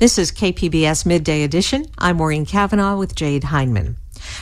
This is KPBS Midday Edition. I'm Maureen Cavanaugh with Jade Hindman.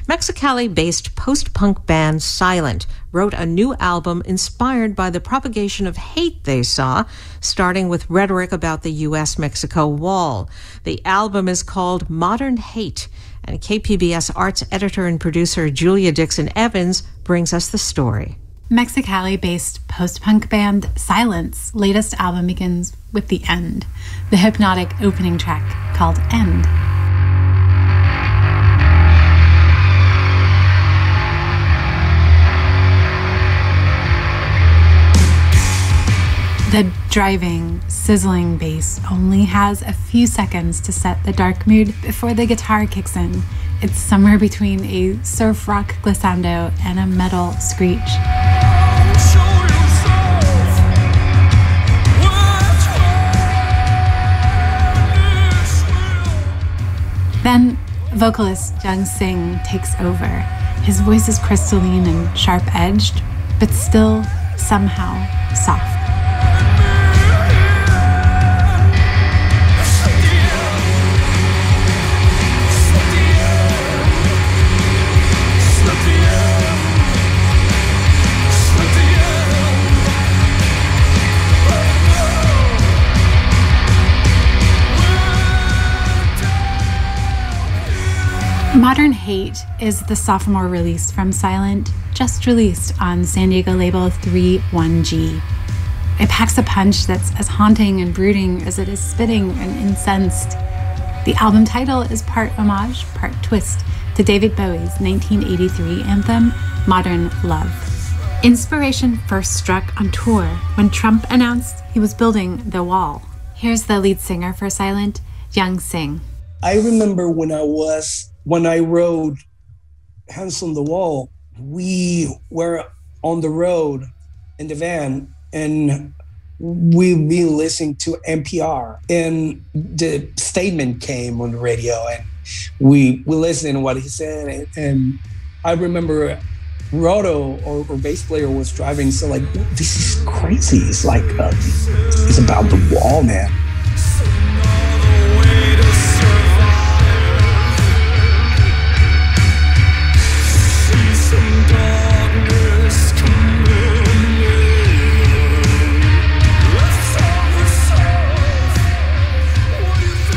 Mexicali-based post-punk band Silent wrote a new album inspired by the propagation of hate they saw, starting with rhetoric about the U.S.-Mexico wall. The album is called Modern Hate, and KPBS arts editor and producer Julia Dixon Evans brings us the story. Mexicali-based post-punk band Silent's latest album begins with The End, the hypnotic opening track called End. The driving, sizzling bass only has a few seconds to set the dark mood before the guitar kicks in. It's somewhere between a surf rock glissando and a metal screech. Then, vocalist Jung Sing takes over. His voice is crystalline and sharp-edged, but still somehow soft. Modern Hate is the sophomore release from Silent, just released on San Diego label 31G. It packs a punch that's as haunting and brooding as it is spitting and incensed. The album title is part homage, part twist to David Bowie's 1983 anthem, Modern Love. Inspiration first struck on tour when Trump announced he was building the wall. Here's the lead singer for Silent, Jung Sing. I remember when I wrote Hands on the Wall, we were on the road in the van and we've been listening to NPR, and the statement came on the radio and we listened to what he said. And I remember Rodo, or bass player, was driving, so like, this is crazy. It's like, it's about the wall, man.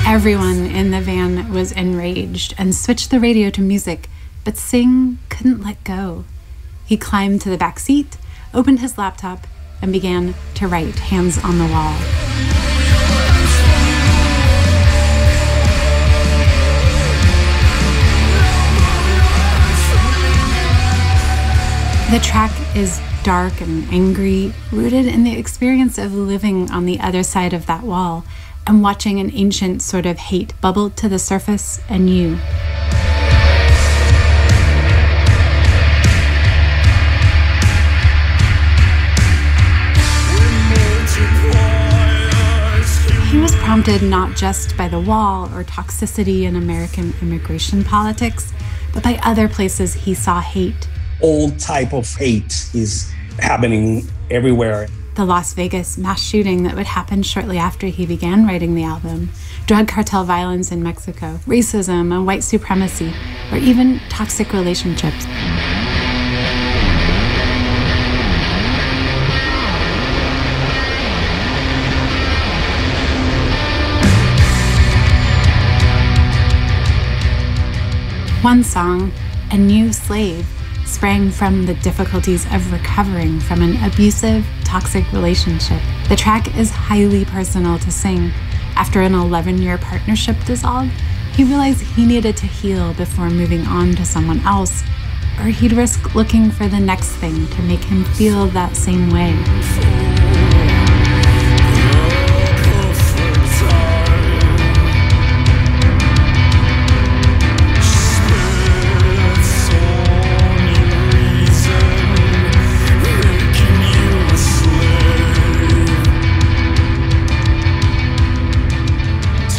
Everyone in the van was enraged and switched the radio to music, but Sing couldn't let go. He climbed to the back seat, opened his laptop, and began to write Hands on the Wall. The track is dark and angry, rooted in the experience of living on the other side of that wall and watching an ancient sort of hate bubble to the surface anew. He was prompted not just by the wall or toxicity in American immigration politics, but by other places he saw hate. All type of hate is happening everywhere. The Las Vegas mass shooting that would happen shortly after he began writing the album, drug cartel violence in Mexico, racism and white supremacy, or even toxic relationships. One song, A New Slave, sprang from the difficulties of recovering from an abusive, toxic relationship. The track is highly personal to Sing. After an 11-year partnership dissolved, he realized he needed to heal before moving on to someone else, or he'd risk looking for the next thing to make him feel that same way.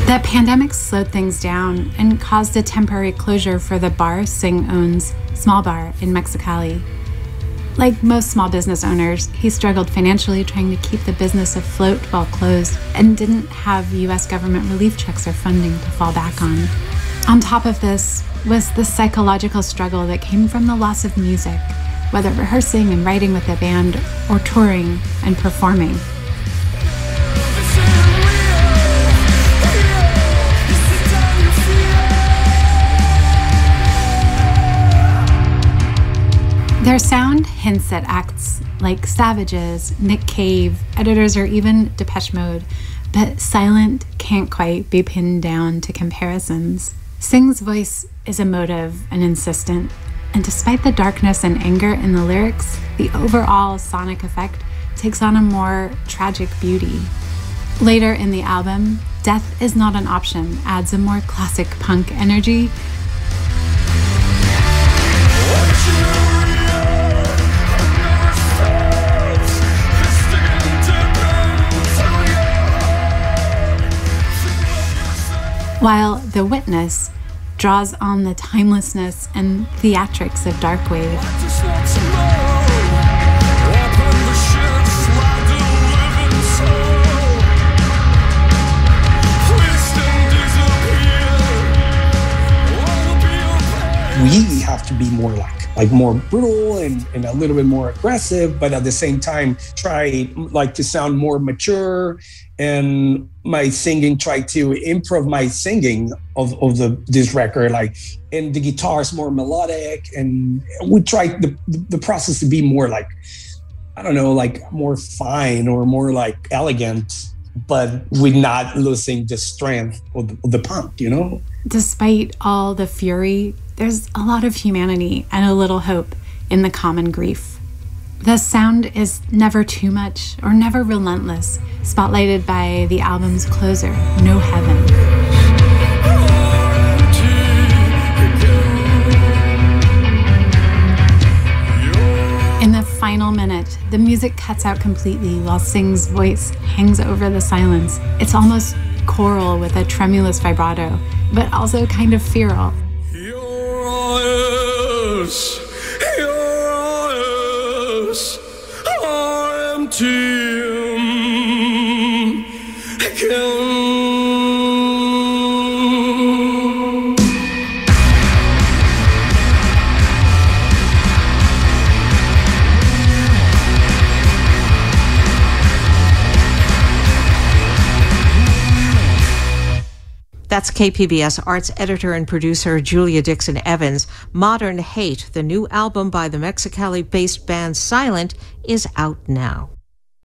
The pandemic slowed things down and caused a temporary closure for the bar Sing owns, Small Bar in Mexicali. Like most small business owners, he struggled financially trying to keep the business afloat while closed and didn't have U.S. government relief checks or funding to fall back on. On top of this was the psychological struggle that came from the loss of music, whether rehearsing and writing with a band or touring and performing. Their sound hints at acts like Savages, Nick Cave, Editors, or even Depeche Mode, but Silent can't quite be pinned down to comparisons. Sing's voice is emotive and insistent, and despite the darkness and anger in the lyrics, the overall sonic effect takes on a more tragic beauty. Later in the album, Death Is Not an Option adds a more classic punk energy. While The Witness draws on the timelessness and theatrics of darkwave. We have to be more like more brutal and a little bit more aggressive, but at the same time try to sound more mature. And my singing, try to improve my singing of this record, and the guitar's more melodic, and we tried the process to be more more fine or more elegant, but we're not losing the strength of the punk, Despite all the fury, there's a lot of humanity and a little hope in the common grief. The sound is never too much or never relentless, spotlighted by the album's closer, No Heaven. In the final minute, the music cuts out completely while Sing's voice hangs over the silence. It's almost choral with a tremulous vibrato, but also kind of feral. That's KPBS arts editor and producer Julia Dixon Evans. Modern Hate, the new album by the Mexicali-based band Silent, is out now.